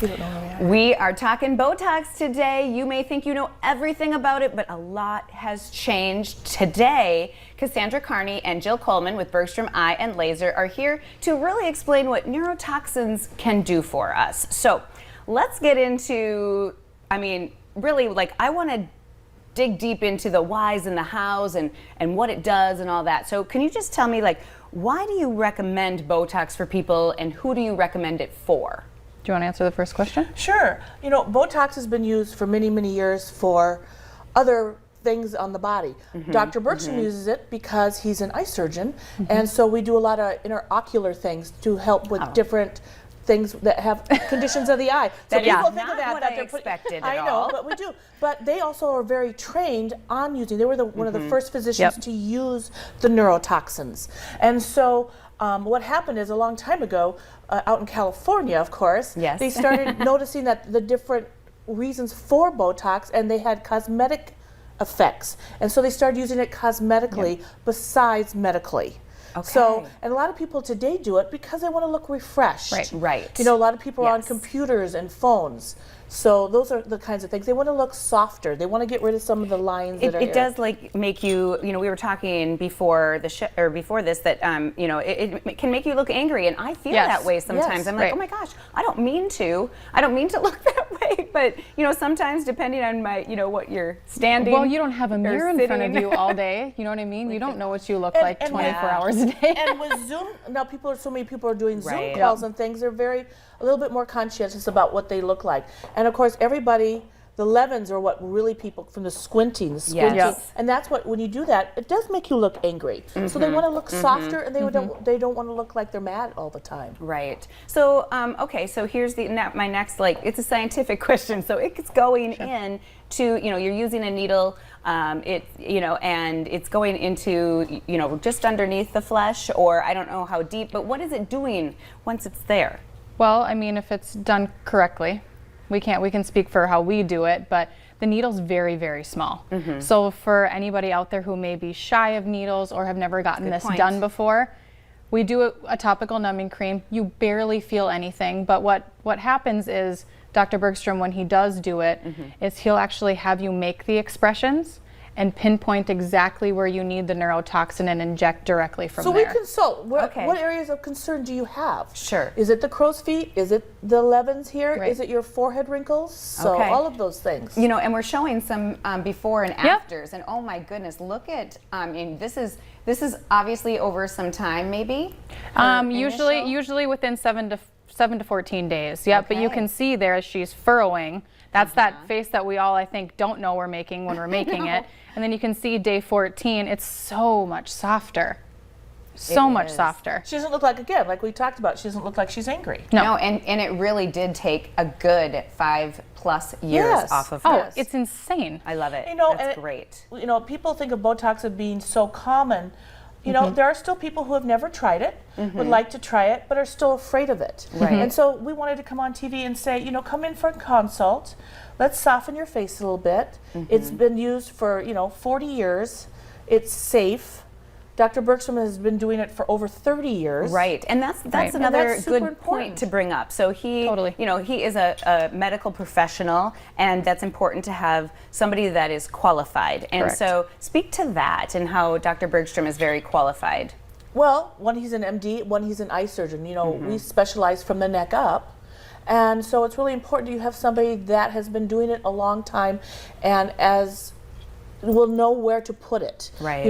You don't know who we are. We are talking Botox today. You may think you know everything about it, but a lot has changed. Today, Cassandra Carney and Jill Coleman with Bergstrom Eye and Laser are here to really explain what neurotoxins can do for us. So let's get into, really, I want to dig deep into the whys and the hows and what it does and all that. So can you just tell me, why do you recommend Botox for people and who do you recommend it for? Do you want to answer the first question? Sure. Botox has been used for many, many years for other things on the body. Dr. Bergstrom uses it because he's an eye surgeon, and so we do a lot of interocular things to help with different things that have conditions of the eye. So people think not of that. What that I they're expected I at know, all. but we do. But they also are very trained on using. They were one of the first physicians to use the neurotoxins, and so. What happened is a long time ago, out in California, of course, they started noticing that the different reasons for Botox, and they had cosmetic effects. And so they started using it cosmetically besides medically. Okay. So, and a lot of people today do it because they want to look refreshed. Right. A lot of people are on computers and phones. So those are the kinds of things. They want to look softer. They want to get rid of some of the lines that are It does make you, we were talking before the show, or before this, that it can make you look angry, and I feel that way sometimes. I'm like, oh my gosh, I don't mean to look that way, but sometimes depending on my, what you're standing. Well, you don't have a mirror in front of you all day. You know what I mean? You don't know what you look like 24 hours a day. And with Zoom, now so many people are doing Zoom calls and things. They're a little bit more conscientious about what they look like. And of course, everybody, the levens are what really people, from the squinting, and that's what, when you do that, it does make you look angry. So they want to look softer, and they don't want to look like they're mad all the time. Right. So, okay, so here's my next, it's a scientific question. So it's going in to, you're using a needle, and it's going into, just underneath the flesh, or I don't know how deep, but what is it doing once it's there? Well, if it's done correctly, we can speak for how we do it, but the needle's very, very small. So for anybody out there who may be shy of needles or have never gotten this done before, we do a topical numbing cream. You barely feel anything, but what happens is Dr. Bergstrom, when he does do it, is he'll actually have you make the expressions and pinpoint exactly where you need the neurotoxin and inject directly from there. So we consult. What areas of concern do you have? Sure. Is it the crow's feet? Is it the levens here? Right. Is it your forehead wrinkles? So all of those things. And we're showing some before and afters, and oh my goodness, look at, this is obviously over some time, maybe? Usually within 7 to 14 days. Yep, but you can see there as she's furrowing. That's that face that we all, I think, don't know we're making when we're making it. And then you can see day 14, it's so much softer. So much softer. She doesn't look like, again, like we talked about, she doesn't look like she's angry. No, and it really did take a good 5+ years off of her. Oh, it's insane. I love it. That's great. People think of Botox as being so common. There are still people who have never tried it, would like to try it, but are still afraid of it. Right. And so we wanted to come on TV and say, come in for a consult. Let's soften your face a little bit. It's been used for, 40 years. It's safe. Dr. Bergstrom has been doing it for over 30 years. Right, and that's another good point to bring up. So he is a medical professional, and that's important to have somebody that is qualified. And so speak to that and how Dr. Bergstrom is very qualified. Well, one, he's an MD, one, he's an eye surgeon. We specialize from the neck up. And so it's really important you have somebody that has been doing it a long time and will know where to put it. Right.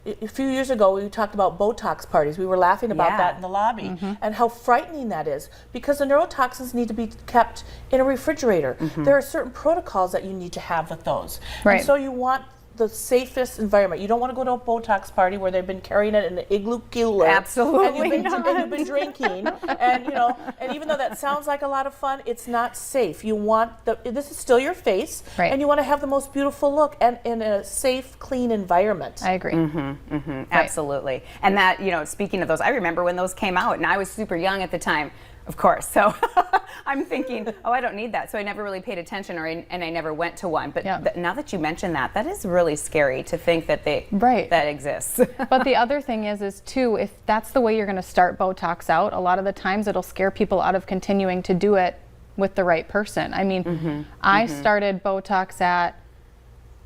A few years ago, we talked about Botox parties. We were laughing about that in the lobby and how frightening that is, because the neurotoxins need to be kept in a refrigerator. There are certain protocols that you need to have with those. Right. And so you want the safest environment. You don't want to go to a Botox party where they've been carrying it in an igloo cooler. Absolutely and you've been drinking. And and even though that sounds like a lot of fun, it's not safe. You want this is still your face, and you want to have the most beautiful look and in a safe, clean environment. I agree. Absolutely. And that, speaking of those, I remember when those came out, and I was super young at the time. Of course. So I'm thinking, I don't need that. So I never really paid attention, and I never went to one. But now that you mention that, that is really scary to think that that exists. But the other thing is too, if that's the way you're going to start Botox out, a lot of the times it'll scare people out of continuing to do it with the right person. I mean, I started Botox at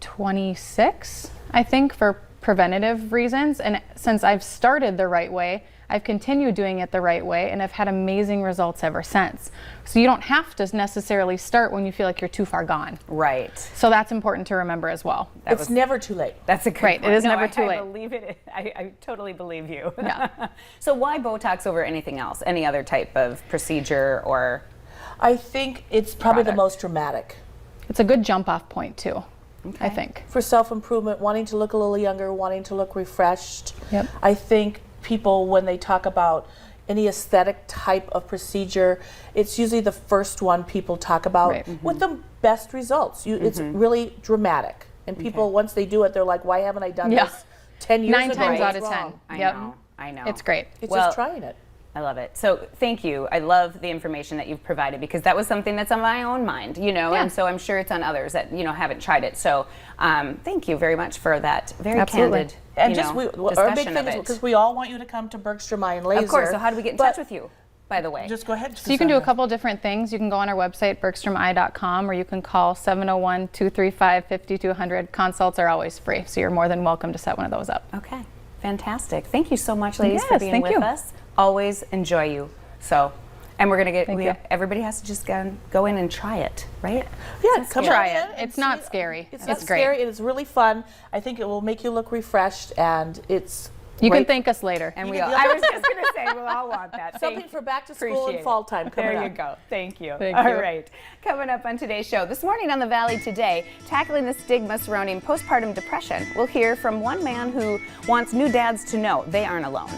26, I think, for preventative reasons. And since I've started the right way, I've continued doing it the right way, and I've had amazing results ever since. So you don't have to necessarily start when you feel like you're too far gone. Right. So that's important to remember as well. It's never too late. That's a good Right, point. it is No, never too late. I believe it. I totally believe you. Yeah. So why Botox over anything else? Any other type of procedure or? I think it's probably the Product. most dramatic. It's a good jump off point too, Okay. I think. For self-improvement, wanting to look a little younger, wanting to look refreshed. Yep. I think people, when they talk about any aesthetic type of procedure, it's usually the first one people talk about Right. with the best results. It's really dramatic. And people, once they do it, they're like, why haven't I done Yeah. this 10 years 9 ago? times out What's of 10. wrong? I Yep. know. I know. It's great. It's Well, just trying it. I love it. So thank you. I love the information that you've provided because that was something that's on my own mind, Yeah. and so I'm sure it's on others that, haven't tried it. So thank you very much for that very Absolutely. candid, And just our discussion big thing of is it. because we all want you to come to Bergstrom Eye and Laser. Of course. So how do we get in touch with you, by the way? Just go ahead. So you can do a couple different things. You can go on our website, bergstromeye.com, or you can call 701-235-5200. Consults are always free, so you're more than welcome to set one of those up. Okay. Fantastic. Thank you so much, ladies, for Yes, being thank with you. us. Always enjoy you. So, and we're going to get, Thank you. everybody has to just go in and try it, right? Yeah, come Try on it. in and It's not see- scary. It's It's not great. scary. It is really fun. I think it will make you look refreshed, and it's You can great. thank us later. And You we can- all, I was just going to say, we'll all want that. Something for back to school Appreciate and it. fall time coming There up. you go. Thank you. Thank All you. right. Coming up on today's show, this morning on the Valley Today, tackling the stigma surrounding postpartum depression. We'll hear from one man who wants new dads to know they aren't alone.